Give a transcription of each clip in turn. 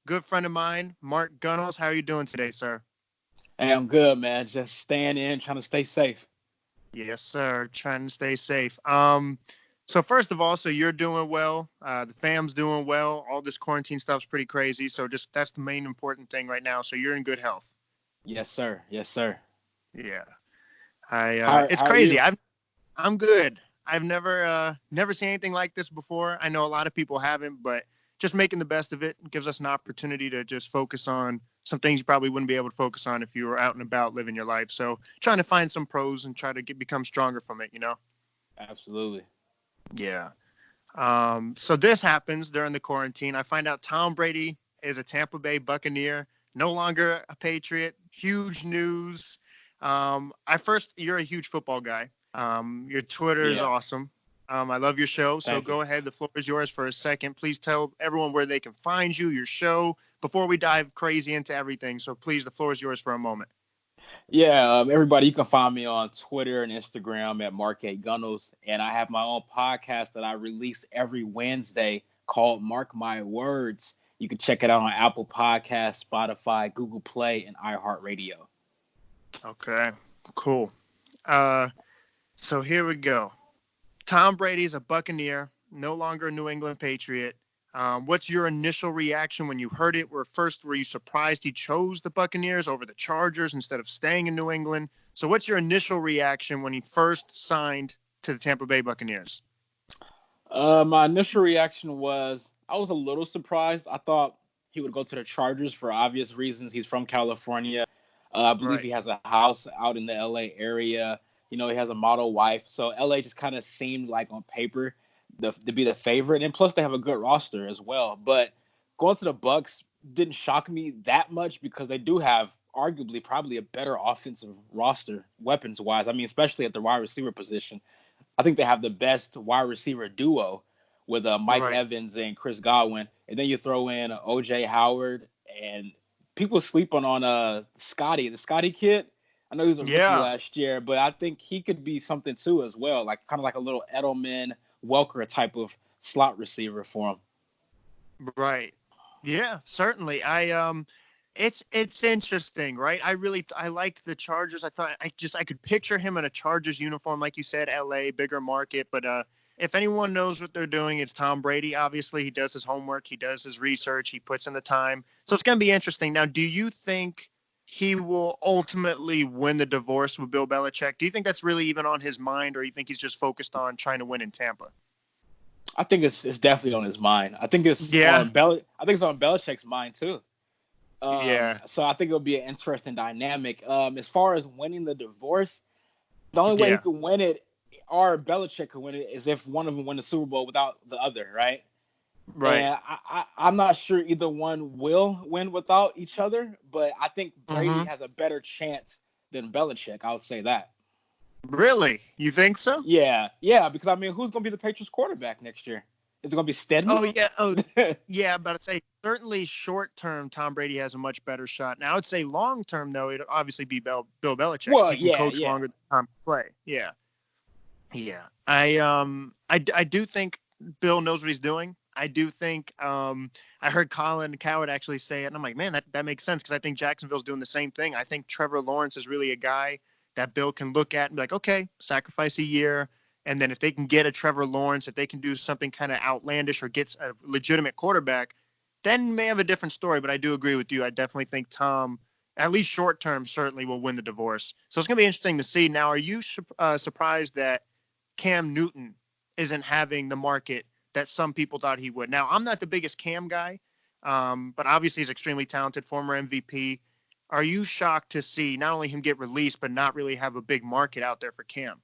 good friend of mine, Mark Gunnels. How are you doing today, sir? Hey, I'm good, man. Just staying in, trying to stay safe. Yes, sir. Trying to stay safe. So first of all, so you're doing well. The fam's doing well. All this quarantine stuff's pretty crazy. So just that's the main important thing right now. So you're in good health. Yes, sir. Yes, sir. Yeah. I How it's are crazy. you? I'm good. I've never seen anything like this before. I know a lot of people haven't, but just making the best of it gives us an opportunity to just focus on some things you probably wouldn't be able to focus on if you were out and about living your life. So trying to find some pros and try to become stronger from it. Absolutely. Yeah. So this happens during the quarantine. I find out Tom Brady is a Tampa Bay Buccaneer, no longer a Patriot. Huge news. You're a huge football guy. Your Twitter is Yeah. awesome. I love your show. So Thank you. go ahead. The floor is yours for a second. Please tell everyone where they can find you, your show, before we dive crazy into everything. So please, the floor is yours for a moment. Yeah, everybody, you can find me on Twitter and Instagram at Mark A. Gunnels. And I have my own podcast that I release every Wednesday called Mark My Words. You can check it out on Apple Podcasts, Spotify, Google Play, and iHeartRadio. Okay, cool. Uh, so here we go. Tom Brady's a Buccaneer, no longer a New England Patriot. What's your initial reaction when you heard it? Were you surprised he chose the Buccaneers over the Chargers instead of staying in New England? So what's your initial reaction when he first signed to the Tampa Bay Buccaneers? My initial reaction was I was a little surprised. I thought he would go to the Chargers for obvious reasons. He's from California. I believe Right. he has a house out in the LA area. He has a model wife. So LA just kind of seemed like on paper to be the favorite. And plus, they have a good roster as well. But going to the Bucks didn't shock me that much because they do have arguably probably a better offensive roster weapons wise. I mean, especially at the wide receiver position. I think they have the best wide receiver duo with Mike Right. Evans and Chris Godwin, and then you throw in OJ Howard, and people sleep on Scotty, the Scotty kid. I know he was a rookie Yeah. last year, but I think he could be something too as well, like kind of like a little Edelman, Welker type of slot receiver for him. Right. Yeah, certainly. It's interesting, right? I liked the Chargers. I thought I could picture him in a Chargers uniform, like you said, LA, bigger market. But if anyone knows what they're doing, it's Tom Brady. Obviously, he does his homework, he does his research, he puts in the time. So it's gonna be interesting. Now, do you think he will ultimately win the divorce with Bill Belichick? Do you think that's really even on his mind, or you think he's just focused on trying to win in Tampa? I think it's definitely on his mind. Yeah. I think it's on Belichick's mind too. Yeah. So I think it'll be an interesting dynamic. As far as winning the divorce, the only way he Yeah. could win it, or Belichick could win it, is if one of them win the Super Bowl without the other, right? Right. And I'm not sure either one will win without each other, but I think Brady Mm-hmm. has a better chance than Belichick. I would say that. Really? You think so? Yeah, because I mean, who's going to be the Patriots quarterback next year? Is it going to be Oh Stedman? yeah. Oh yeah. But I'd say certainly short term, Tom Brady has a much better shot. Now, I would say long term, though, it'd obviously be Bill Belichick because Well, he can yeah, coach yeah. longer than Tom can play. Yeah. Yeah. I do think Bill knows what he's doing. I do think I heard Colin Coward actually say it, and I'm like, man, that makes sense because I think Jacksonville's doing the same thing. I think Trevor Lawrence is really a guy that Bill can look at and be like, okay, sacrifice a year. And then if they can get a Trevor Lawrence, if they can do something kind of outlandish or gets a legitimate quarterback, then may have a different story. But I do agree with you. I definitely think Tom, at least short term, certainly will win the divorce. So it's going to be interesting to see. Now, are you surprised that Cam Newton isn't having the market that some people thought he would? Now, I'm not the biggest Cam guy, but obviously he's extremely talented, former MVP. Are you shocked to see not only him get released, but not really have a big market out there for Cam?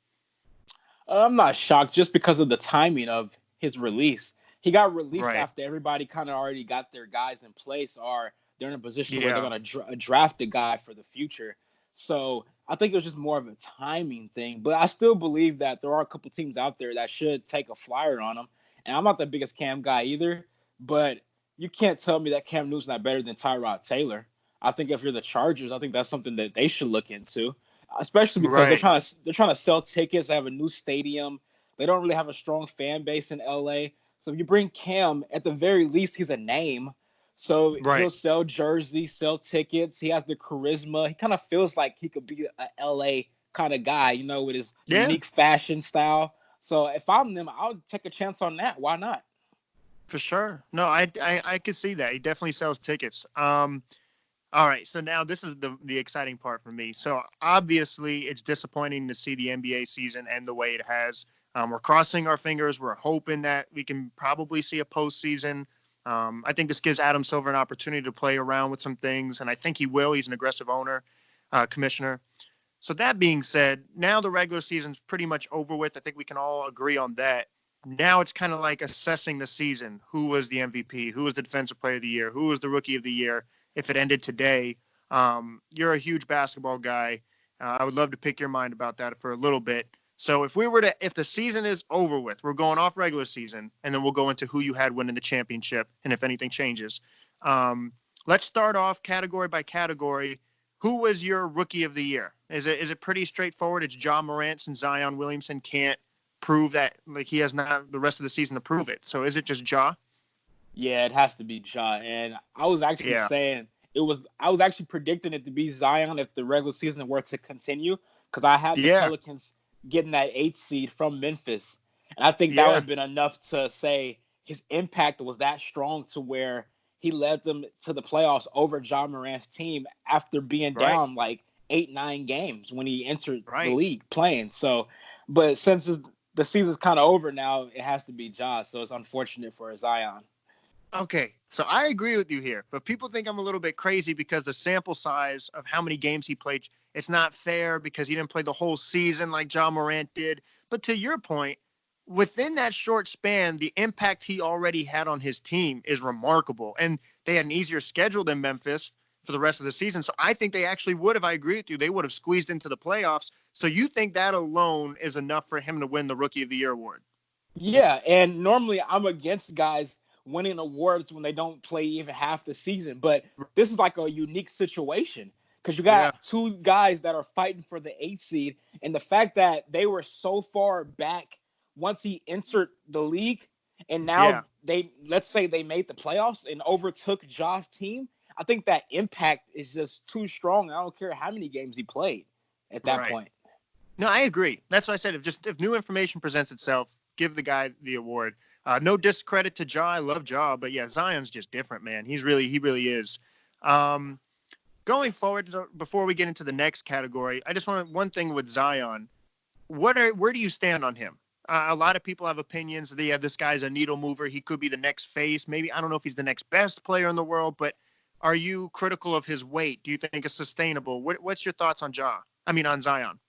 I'm not shocked just because of the timing of his release. He got released Right. after everybody kind of already got their guys in place, or they're in a position where they're Yeah. going to draft a guy for the future. So I think it was just more of a timing thing. But I still believe that there are a couple teams out there that should take a flyer on him. And I'm not the biggest Cam guy either, but you can't tell me that Cam Newton's not better than Tyrod Taylor. I think if you're the Chargers, I think that's something that they should look into, especially because they're Right. trying to sell tickets. They have a new stadium. They don't really have a strong fan base in LA. So if you bring Cam, at the very least, he's a name. So he'll Right. sell jerseys, sell tickets. He has the charisma. He kind of feels like he could be a LA kind of guy, with his Yeah, unique fashion style. So if I'm them, I would take a chance on that. Why not? for sure. No, I could see that. He definitely sells tickets. All right, so now this is the exciting part for me. So obviously, it's disappointing to see the NBA season end the way it has. We're crossing our fingers. We're hoping that we can probably see a postseason. I think this gives Adam Silver an opportunity to play around with some things, and I think he will. He's an aggressive owner, commissioner. So that being said, now the regular season's pretty much over with. I think we can all agree on that. Now it's kind of like assessing the season. Who was the MVP? Who was the defensive player of the year? Who was the rookie of the year? If it ended today, you're a huge basketball guy. I would love to pick your mind about that for a little bit. So if the season is over with, we're going off regular season, and then we'll go into who you had winning the championship, and if anything changes. Let's start off category by category. Who was your rookie of the year? Is it pretty straightforward? It's Ja Morant, and Zion Williamson can't prove that, like, he has not the rest of the season to prove it. So is it just Ja? Yeah, it has to be Ja. And I was actually Yeah. saying I was actually predicting it to be Zion if the regular season were to continue, because I had the Yeah. Pelicans getting that 8th seed from Memphis. And I think that would Yeah. have been enough to say his impact was that strong to where he led them to the playoffs over Ja Morant's team after being Right. down like 8-9 games when he entered the Right. league playing. So, but since the season's kind of over now, it has to be Ja. So it's unfortunate for Zion. Okay, so I agree with you here, but people think I'm a little bit crazy because the sample size of how many games he played, it's not fair because he didn't play the whole season like John Morant did. But to your point, within that short span, the impact he already had on his team is remarkable. And they had an easier schedule than Memphis for the rest of the season. So I think they actually would, if I agree with you, they would have squeezed into the playoffs. So you think that alone is enough for him to win the Rookie of the Year award? Yeah, and normally I'm against guys winning awards when they don't play even half the season, but this is like a unique situation because you Yeah. got two guys that are fighting for the 8th seed, and the fact that they were so far back once he entered the league, and Yeah. now let's say they made the playoffs and overtook Josh's team. I think that impact is just too strong. I don't care how many games he played at that Right. point. No, I agree. That's what I said. If new information presents itself, give the guy the award. No discredit to Ja. I love Ja, but yeah, Zion's just different, man. He really is. Um, Going forward, before we get into the next category, I just want one thing with Zion. Where do you stand on him? A lot of people have opinions. Yeah, this guy's a needle mover. He could be the next face. Maybe I don't know if he's the next best player in the world, but are you critical of his weight? Do you think it's sustainable? What's your thoughts on Ja? I mean, on Zion.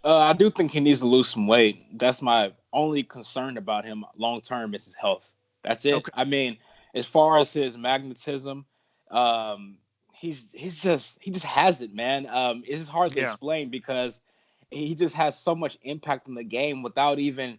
I do think he needs to lose some weight. That's my only concern about him long term is his health. That's it. Okay. I mean, as far as his magnetism, um, he just has it, man. It's just hard to Yeah. explain because he just has so much impact on the game without even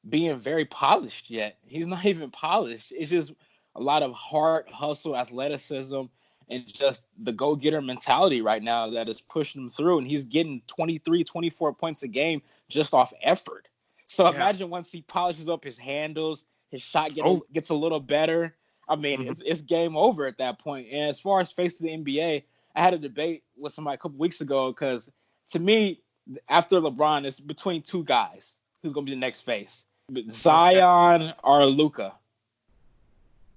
being very polished yet. He's not even polished. It's just a lot of heart, hustle, athleticism, and just the go-getter mentality right now that is pushing him through. And he's getting 23, 24 points a game just off effort. So Yeah. imagine once he polishes up his handles, his shot Oh. gets a little better. I mean, Mhm. it's game over at that point. And as far as face of the NBA, I had a debate with somebody a couple weeks ago because to me, after LeBron, it's between two guys who's going to be the next face. Okay. Zion or Luka.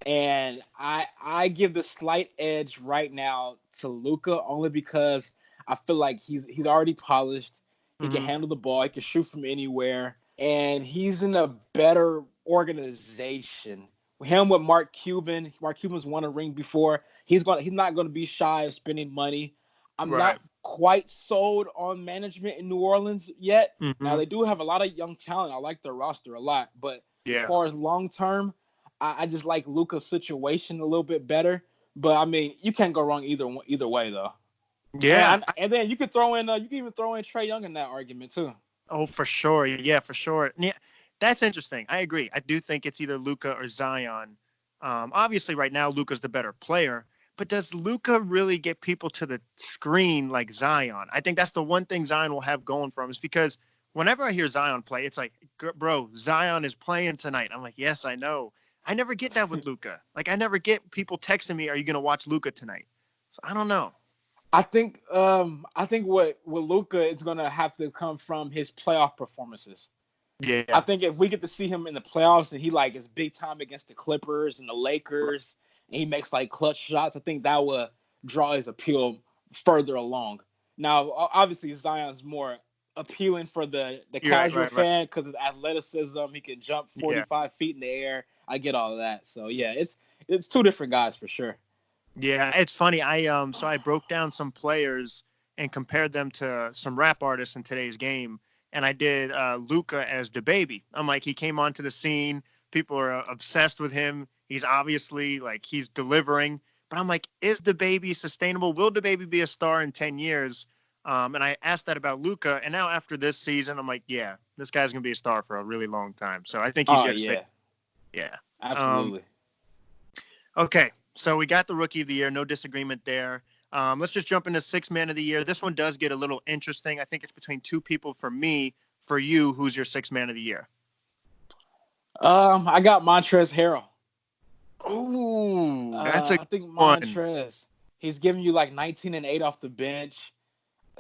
And I give the slight edge right now to Luka only because I feel like he's already polished. He can Mhm. handle the ball. He can shoot from anywhere, and he's in a better organization. Him with Mark Cuban. Mark Cuban's won a ring before. He's not gonna be shy of spending money. I'm Right. not quite sold on management in New Orleans yet. Now Mhm. they do have a lot of young talent. I like their roster a lot, but as Yeah. far as long term, I just like Luka's situation a little bit better. But I mean, you can't go wrong either way though. Yeah. And then you could throw in you can even throw in Trey Young in that argument too. Oh, for sure. Yeah, for sure. Yeah, that's interesting. I agree. I do think it's either Luca or Zion. Obviously, right now Luca's the better player, but does Luca really get people to the screen like Zion? I think that's the one thing Zion will have going for him is because whenever I hear Zion play, it's like, bro, Zion is playing tonight. I'm like, yes, I know. I never get that with Luka. Like I never get people texting me, "Are you gonna watch Luka tonight?" So I don't know. I think what Luka is gonna have to come from his playoff performances. I Yeah, think if we get to see him in the playoffs and he like is big time against the Clippers and the Lakers and he makes like clutch shots, I think that would draw his appeal further along. Now, obviously Zion's more appealing for the you're right, casual right, right. fan because of athleticism. He can jump Yeah, 45 feet in the air. I get all of that. So yeah, it's two different guys for sure. yeah. It's funny. So I broke down some players and compared them to some rap artists in today's game, and I did Luca as the baby. I'm like, he came onto the scene. People are obsessed with him. He's obviously like he's delivering. But I'm like, is the baby sustainable? Will the baby be a star in 10 years? And I asked that about Luca, and now after this season, I'm like, yeah, this guy's gonna be a star for a really long time. So I think he's Oh here to stay. yeah, Yeah. Um, absolutely. okay, so we got the rookie of the year, no disagreement there. Let's just jump into six man of the year. This one does get a little interesting. I think it's between two people for me. For you, who's your six man of the year? I got Montrezl Harrell. Oh, that's a good I think one. Montrez, he's giving you like 19 and 8 off the bench,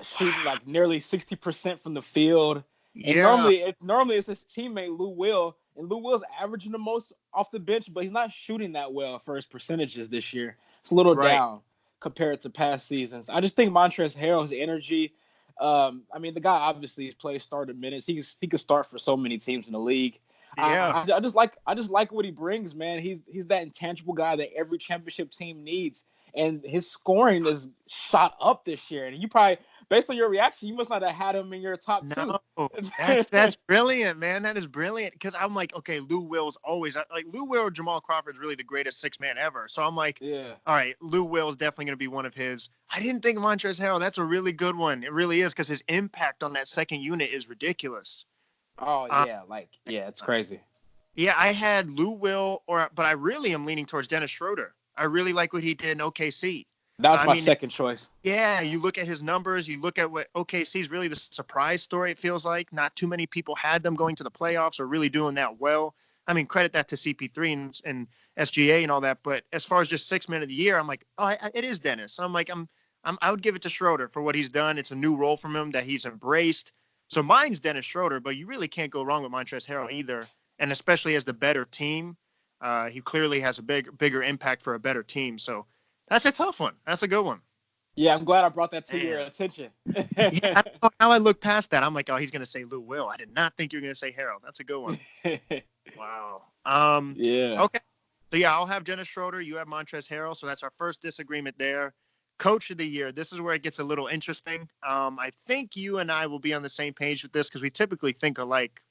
shooting like nearly 60% from the field. And Yeah, normally it's his teammate Lou Will, and Lou Will's averaging the most off the bench, but he's not shooting that well for his percentages this year. It's a little right. down compared to past seasons. I just think Montrezl Harrell's energy. I mean, the guy obviously has played started minutes. He could start for so many teams in the league. Yeah, I just like what he brings, man. He's that intangible guy that every championship team needs, and his scoring is shot up this year. And you probably, based on your reaction, you must not have had him in your top two. no, that's brilliant, man. That is brilliant because I'm like, okay, Lou Will's always like Lou Will or Jamal Crawford's really the greatest six man ever. So I'm like, Yeah. all right, Lou Will's definitely going to be one of his. I didn't think of Montrezl Harrell. That's a really good one. It really is because his impact on that second unit is ridiculous. Oh Uh, yeah, it's crazy. yeah, I had Lou Will, but I really am leaning towards Dennis Schroeder. I really like what he did in OKC. That was I my mean, second choice. yeah, you look at his numbers, you look at what OKC is really the surprise story, it feels like. Not too many people had them going to the playoffs or really doing that well. I mean, credit that to CP3 and SGA and all that. But as far as just 6 men of the year, I'm like, oh, it is Dennis. I'm like, I would give it to Schroeder for what he's done. It's a new role from him that he's embraced. So mine's Dennis Schroeder, but you really can't go wrong with Montrezl Harrell either. And especially as the better team, he clearly has a bigger impact for a better team. So that's a tough one. That's a good one. Yeah, I'm glad I brought that to your Man. attention. Yeah, I don't know how I look past that. I'm like, oh, he's gonna say Lou Will. I did not think you were gonna say Harold. That's a good one. Wow. Yeah. Okay. So yeah, I'll have Dennis Schroeder. You have Montrezl Harrell. So that's our first disagreement there. Coach of the year. This is where it gets a little interesting. I think you and I will be on the same page with this because we typically think alike.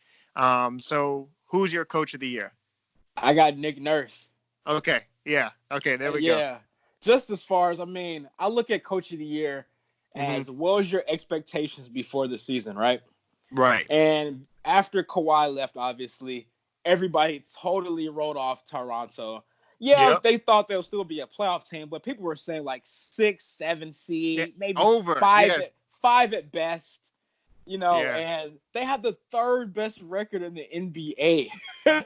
So who's your coach of the year? I got Nick Nurse. Okay. Yeah. Okay. There we go. Yeah. Just as far as, I mean, I look at coach of the year Mm-hmm. as what was your expectations before the season, right? Right. And after Kawhi left, obviously, everybody totally wrote off Toronto. Yeah, Yep. they thought they'll still be a playoff team, but people were saying like 6, 7 Yeah. seed, maybe Over. five Yes. five at best. Yeah. And they had the third best record in the NBA.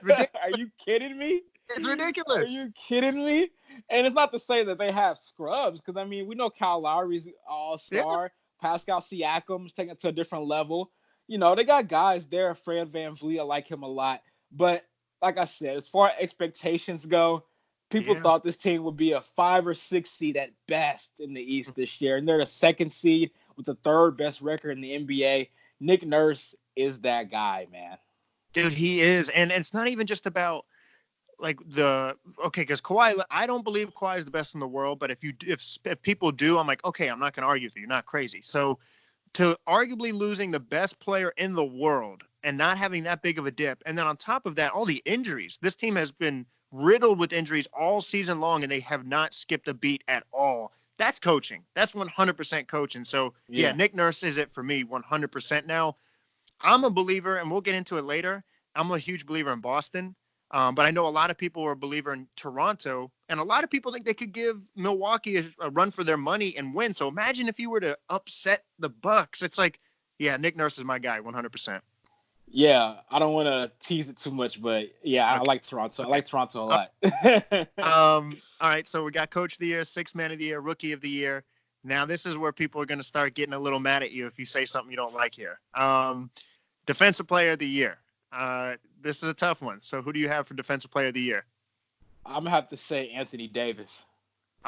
Ridiculous. Are you kidding me? It's Are ridiculous. you kidding me? And it's not to say that they have scrubs, because I mean, we know Kyle Lowry's Yeah. all-star. Pascal Siakam's taking it to a different level. They got guys there. Fred VanVleet, I like him a lot. But like I said, as far as expectations go, people Yeah. thought this team would be a 5 or 6 seed at best in the East this year. And they're the second seed with the third best record in the NBA. Nick Nurse is that guy, man. Dude, he is. And it's not even just about like because Kawhi, I don't believe Kawhi is the best in the world, but if people do, I'm like, okay, I'm not going to argue with you. You're not crazy. So to arguably losing the best player in the world and not having that big of a dip, and then on top of that, all the injuries. This team has been riddled with injuries all season long, and they have not skipped a beat at all. That's coaching. That's 100% coaching. So yeah, Yeah. Nick Nurse is it for me 100% now. I'm a believer, and we'll get into it later. I'm a huge believer in Boston, but I know a lot of people are a believer in Toronto, and a lot of people think they could give Milwaukee a run for their money and win. So imagine if you were to upset the Bucks. It's like, yeah, Nick Nurse is my guy, 100%. Yeah, I don't want to tease it too much, but yeah, I Okay. like Toronto. I Okay. like Toronto a Uh, lot. all right. So we got Coach of the Year, Sixth Man of the Year, Rookie of the Year. Now this is where people are going to start getting a little mad at you if you say something you don't like here. Defensive Player of the Year. This is a tough one. So who do you have for Defensive Player of the Year? I'm gonna have to say Anthony Davis.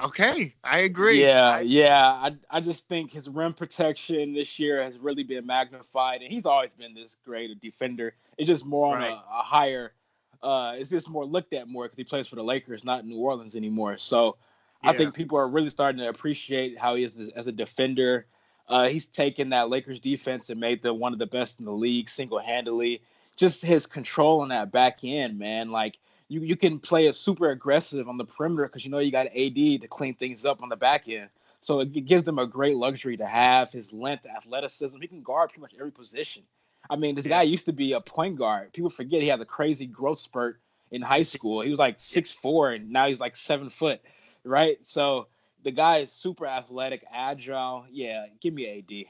Okay, I agree. Yeah. I just think his rim protection this year has really been magnified, and he's always been this great a defender. It's just more on Right. a higher. It's just more looked at more because he plays for the Lakers, not New Orleans anymore. So I Yeah. think people are really starting to appreciate how he is as a defender. He's taken that Lakers defense and made them one of the best in the league single handedly. Just his control on that back end, man. Like you can play it super aggressive on the perimeter because you know you got AD to clean things up on the back end. So it gives them a great luxury to have his length, athleticism. He can guard pretty much every position. I mean, this Yeah. guy used to be a point guard. People forget he had a crazy growth spurt in high school. He was like 6'4", and now he's like 7 foot, right? So the guy is super athletic, agile. Yeah, give me AD.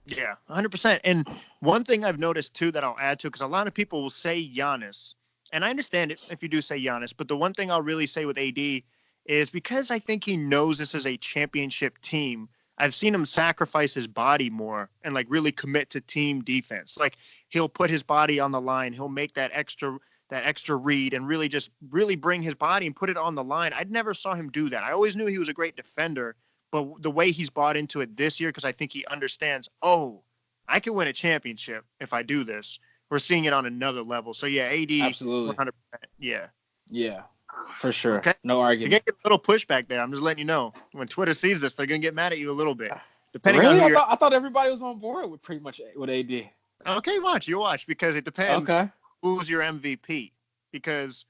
Yeah, 100%. And one thing I've noticed too that I'll add to, because a lot of people will say Giannis, and I understand it if you do say Giannis, but the one thing I'll really say with AD is because I think he knows this is a championship team. I've seen him sacrifice his body more and like really commit to team defense. Like he'll put his body on the line. He'll make that extra read and really just really bring his body and put it on the line. I never saw him do that. I always knew he was a great defender, but the way he's bought into it this year, because I think he understands, oh, I can win a championship if I do this. We're seeing it on another level. So yeah, AD, Absolutely. 100%. Yeah. Yeah, for sure. Okay. No You're argument. gonna get a little pushback there. I'm just letting you know. When Twitter sees this, they're gonna get mad at you a little bit, depending on Really? who you're. I thought everybody was on board with pretty much with AD. Okay, you watch because it depends Okay. who's your MVP. Because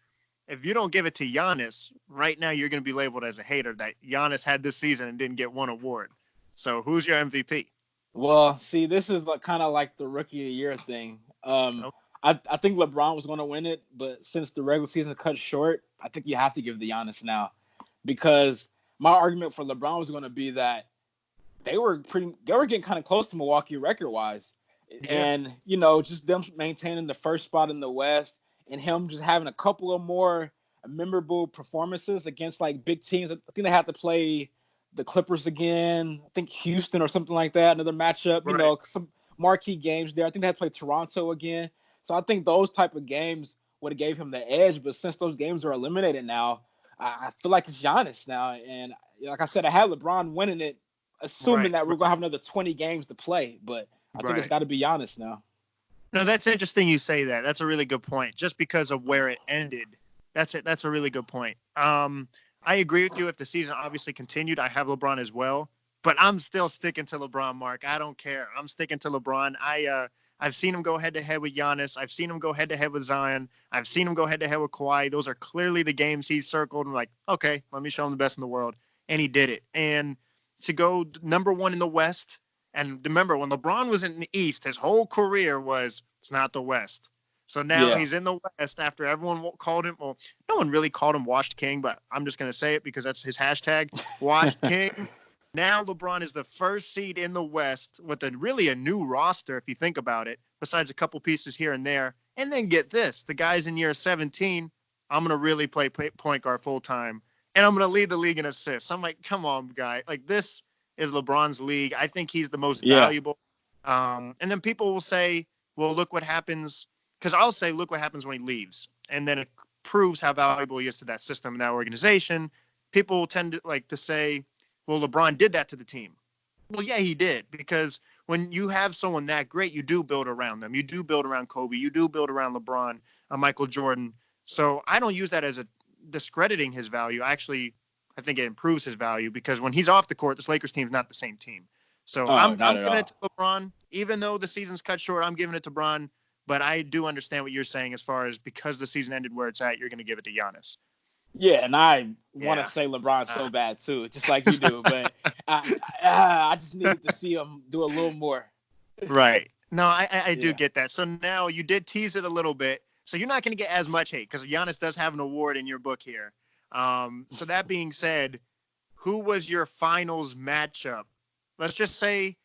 if you don't give it to Giannis, right now you're going to be labeled as a hater that Giannis had this season and didn't get one award. So who's your MVP? Well, see, this is like kind of like the rookie of the year thing. Oh, I think LeBron was going to win it, but since the regular season cut short, I think you have to give the Giannis now, because my argument for LeBron was going to be that they were getting kind of close to Milwaukee record wise, yeah, and just them maintaining the first spot in the West and him just having a couple of more memorable performances against like big teams. I think they had to play the Clippers again. I think Houston or something like that. Another matchup. right. Some marquee games there. I think they had to play Toronto again. So I think those type of games would have gave him the edge. But since those games are eliminated now, I feel like it's Giannis now. And like I said, I had LeBron winning it, assuming Right, that we're gonna have another 20 games to play. But I think it's right. got to be Giannis now. No, that's interesting you say that. That's a really good point. Just because of where it ended. That's it. That's a really good point. I agree with you. If the season obviously continued, I have LeBron as well. But I'm still sticking to LeBron, Mark. I don't care. I'm sticking to LeBron. I've seen him go head to head with Giannis. I've seen him go head to head with Zion. I've seen him go head to head with Kawhi. Those are clearly the games he's circled. And like, okay, let me show him the best in the world. And he did it. And to go number one in the West. And remember, when LeBron was in the East, his whole career was it's not the West. So now Yeah, he's in the West after everyone called him. Well, no one really called him Washed King, but I'm just going to say it because that's his hashtag, Washed King. Now LeBron is the first seed in the West with really a new roster, if you think about it, besides a couple pieces here and there. And then get this, the guys in year 17, I'm going to really play point guard full time, and I'm going to lead the league in assists. I'm like, come on, guy. Like, this is LeBron's league. I think he's the most yeah, valuable. And then people will say, well, look what happens. Because I'll say, look what happens when he leaves. And then it proves how valuable he is to that system and that organization. People will tend to like to say, well, LeBron did that to the team. Well, yeah, he did. Because when you have someone that great, you do build around them. You do build around Kobe. You do build around LeBron, Michael Jordan. So I don't use that as a discrediting his value. I think it improves his value because when he's off the court, this Lakers team is not the same team. So oh, I'm not at giving it all. to LeBron, even though the season's cut short. I'm giving it to LeBron, but I do understand what you're saying as far as because the season ended where it's at, you're going to give it to Giannis. Yeah, and I want to Yeah. say LeBron so bad too, just like you do. But I just needed to see him do a little more. Right. No, I do Yeah, get that. So now you did tease it a little bit. So you're not going to get as much hate because Giannis does have an award in your book here. So that being said, who was your finals matchup? Let's just say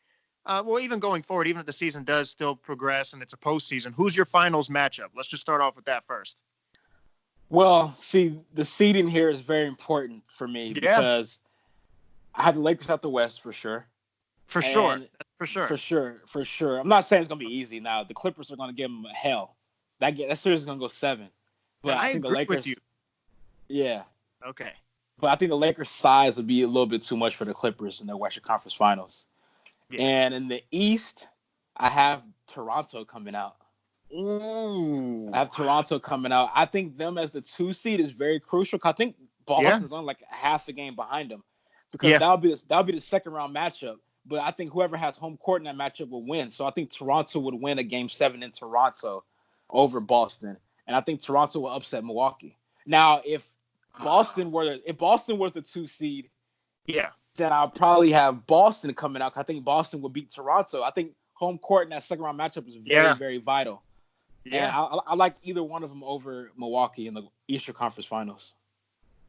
well, even going forward, even if the season does still progress and it's a postseason, who's your finals matchup? Let's just start off with that first. Well, see, the seeding here is very important for me Yeah, because I have the Lakers out the West for sure. for sure. And For sure. for sure. I'm not saying it's going to be easy now. The Clippers are going to give them hell. That series is going to go 7. But Now, I I think the agree with you. Lakers, yeah. Okay. But I think the Lakers' size would be a little bit too much for the Clippers in the Western Conference Finals. Yeah. And in the East, I have Toronto coming out. Ooh. I have Toronto coming out. I think them as the 2 seed is very crucial. I think Yeah. Boston's only like half a game behind them because Yeah. that'll be the second round matchup. But I think whoever has home court in that matchup will win. So I think Toronto would win a game 7 in Toronto over Boston, and I think Toronto will upset Milwaukee. Now, if Boston were the 2 seed, Yeah. then I'll probably have Boston coming out. I think Boston would beat Toronto. I think home court in that second round matchup is very, very vital. And Yeah. I like either one of them over Milwaukee in the Eastern Conference Finals.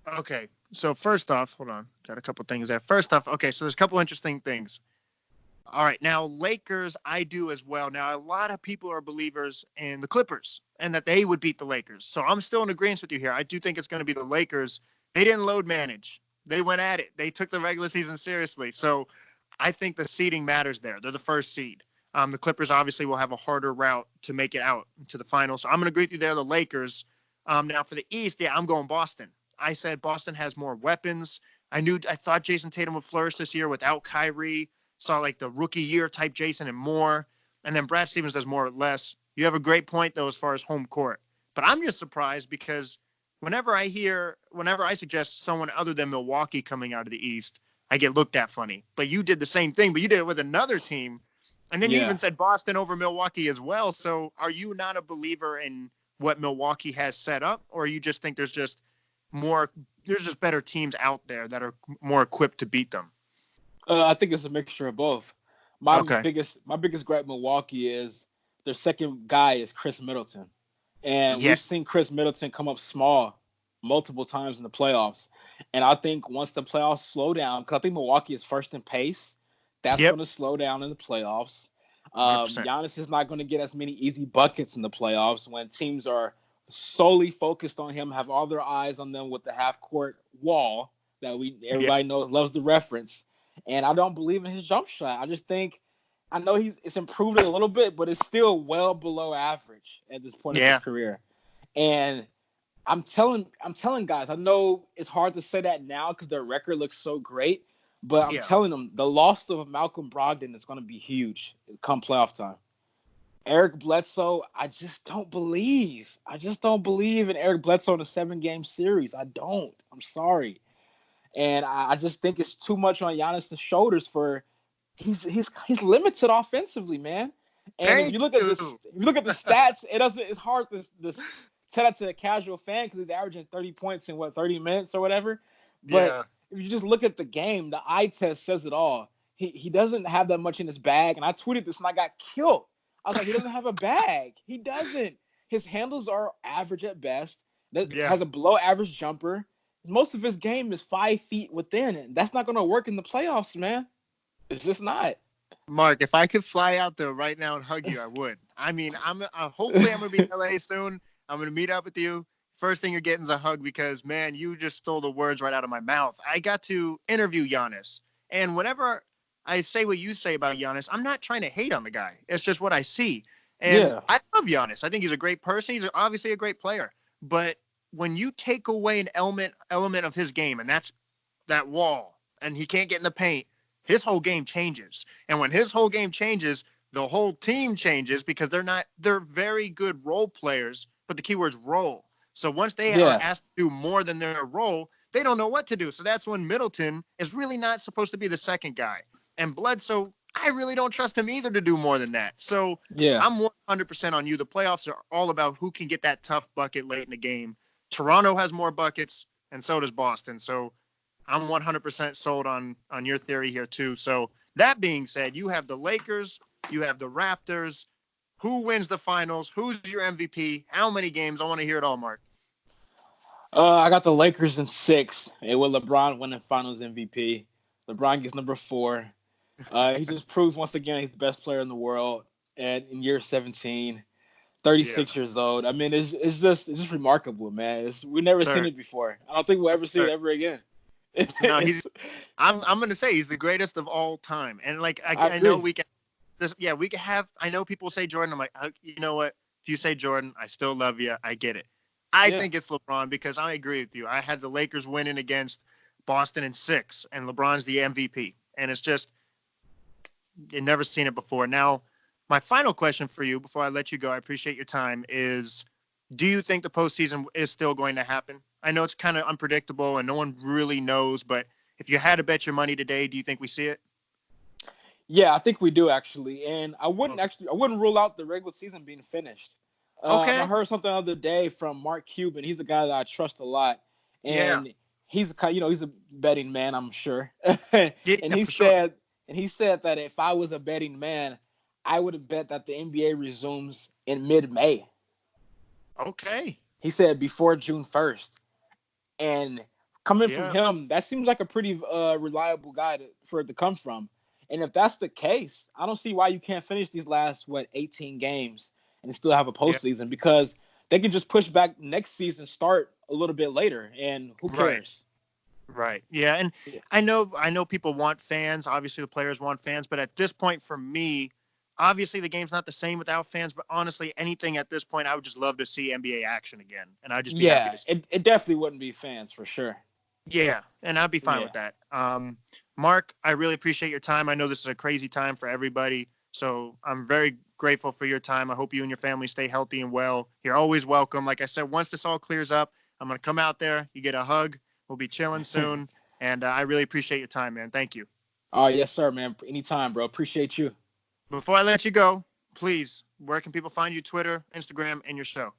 Okay. So first off, hold on. Got a couple things there. First off, okay, so there's a couple interesting things. All right. Now, Lakers, I do as well. Now, a lot of people are believers in the Clippers and that they would beat the Lakers. So I'm still in agreement with you here. I do think it's going to be the Lakers. They didn't load manage. They went at it. They took the regular season seriously. So I think the seeding matters there. They're the first seed. The Clippers obviously will have a harder route to make it out to the finals. So I'm going to agree with you there, the Lakers. Now, for the East, yeah, I'm going Boston. I said Boston has more weapons. I thought Jason Tatum would flourish this year without Kyrie. Saw like the rookie year type Jason and more. And then Brad Stevens does more or less. You have a great point, though, as far as home court. But I'm just surprised because whenever I suggest someone other than Milwaukee coming out of the East, I get looked at funny. But you did the same thing, but you did it with another team. And then you Yeah. even said Boston over Milwaukee as well. So are you not a believer in what Milwaukee has set up? Or you just think there's just better teams out there that are more equipped to beat them? I think it's a mixture of both. My Okay. biggest gripe with Milwaukee is their second guy is Chris Middleton. And Yeah. we've seen Chris Middleton come up small multiple times in the playoffs. And I think once the playoffs slow down, because I think Milwaukee is first in pace, that's Yep. going to slow down in the playoffs. 100%. Giannis is not going to get as many easy buckets in the playoffs when teams are solely focused on him, have all their eyes on them with the half court wall that everybody knows, loves the reference. And I don't believe in his jump shot. I just think I know it's improved a little bit, but it's still well below average at this point of his career. And I'm telling guys, I know it's hard to say that now because their record looks so great, but I'm telling them the loss of Malcolm Brogdon is going to be huge come playoff time. Eric Bledsoe, I just don't believe. In Eric Bledsoe in a 7-game series. I don't. I'm sorry. And I just think it's too much on Giannis' shoulders for he's limited offensively, man. And if you look at the stats, it's hard to tell that to a casual fan because he's averaging 30 points in 30 minutes or whatever. But if you just look at the game, the eye test says it all. He doesn't have that much in his bag. And I tweeted this and I got killed. I was like, he doesn't have a bag. He doesn't. His handles are average at best. Has a below average jumper. Most of his game is 5 feet within it. That's not going to work in the playoffs, man. It's just not. Mark, if I could fly out there right now and hug you, I would. I mean, hopefully I'm going to be in LA soon. I'm going to meet up with you. First thing you're getting is a hug because, man, you just stole the words right out of my mouth. I got to interview Giannis. And whenever I say what you say about Giannis, I'm not trying to hate on the guy. It's just what I see. And I love Giannis. I think he's a great person. He's obviously a great player. But when you take away an element of his game, and that's that wall, and he can't get in the paint, his whole game changes. And when his whole game changes, the whole team changes because they're very good role players, but the keyword's role. So once they are asked to do more than their role, they don't know what to do. So that's when Middleton is really not supposed to be the second guy. And Bledsoe, I really don't trust him either to do more than that. So I'm 100% on you. The playoffs are all about who can get that tough bucket late in the game. Toronto has more buckets, and so does Boston. So I'm 100% sold on your theory here too. So that being said, you have the Lakers, you have the Raptors. Who wins the finals? Who's your MVP? How many games? I want to hear it all, Mark. I got the Lakers in 6. It will LeBron winning Finals MVP. LeBron gets number 4. He just proves once again he's the best player in the world. And in year 17, 36 Yeah, years old. I mean, it's just remarkable, man. We've never seen sir, it before. I don't think we'll ever see it sir. ever again. No, he's. It's, I'm gonna say he's the greatest of all time. And like I I know agree. we can this. Yeah, we can have. I know people say Jordan. I'm like, you know what? If you say Jordan, I still love you. I get it. I Yeah. think it's LeBron because I agree with you. I had the Lakers winning against Boston in 6, and LeBron's the MVP. And it's just you never seen it before. Now, my final question for you before I let you go, I appreciate your time, is do you think the postseason is still going to happen? I know it's kind of unpredictable and no one really knows, but if you had to bet your money today, do you think we see it? Yeah, I think we do actually. And Okay. I wouldn't rule out the regular season being finished. I Okay. heard something the other day from Mark Cuban. He's a guy that I trust a lot. Yeah. And he's a betting man, I'm sure. and Yeah, he for sure. said and he said that if I was a betting man, I would have bet that the NBA resumes in mid-May. Okay. He said before June 1st. And coming from Yeah. him, that seems like a pretty reliable guy for it to come from. And if that's the case, I don't see why you can't finish these last 18 games and still have a Yeah. postseason because they can just push back next season, start a little bit later, and who Right. cares? Right. Yeah. And Yeah, I know people want fans. Obviously the players want fans, but at this point for me, obviously the game's not the same without fans, but honestly, anything at this point, I would just love to see NBA action again. And I'd just be happy yeah, to see. it definitely wouldn't be fans for sure. Yeah, and I'd be fine Yeah, with that. Mark, I really appreciate your time. I know this is a crazy time for everybody, so I'm very grateful for your time. I hope you and your family stay healthy and well. You're always welcome. Like I said, once this all clears up, I'm gonna come out there. You get a hug. We'll be chilling soon, and I really appreciate your time, man. Thank you. oh yes, sir, man. Anytime, bro. Appreciate you. Before I let you go, please, where can people find you? Twitter, Instagram, and your show.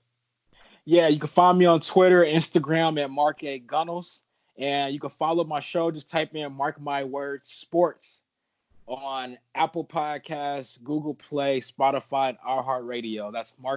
Yeah, you can find me on Twitter, Instagram at Mark A. Gunnels. And you can follow my show. Just type in Mark My Words Sports on Apple Podcasts, Google Play, Spotify, and iHeartRadio. That's Mark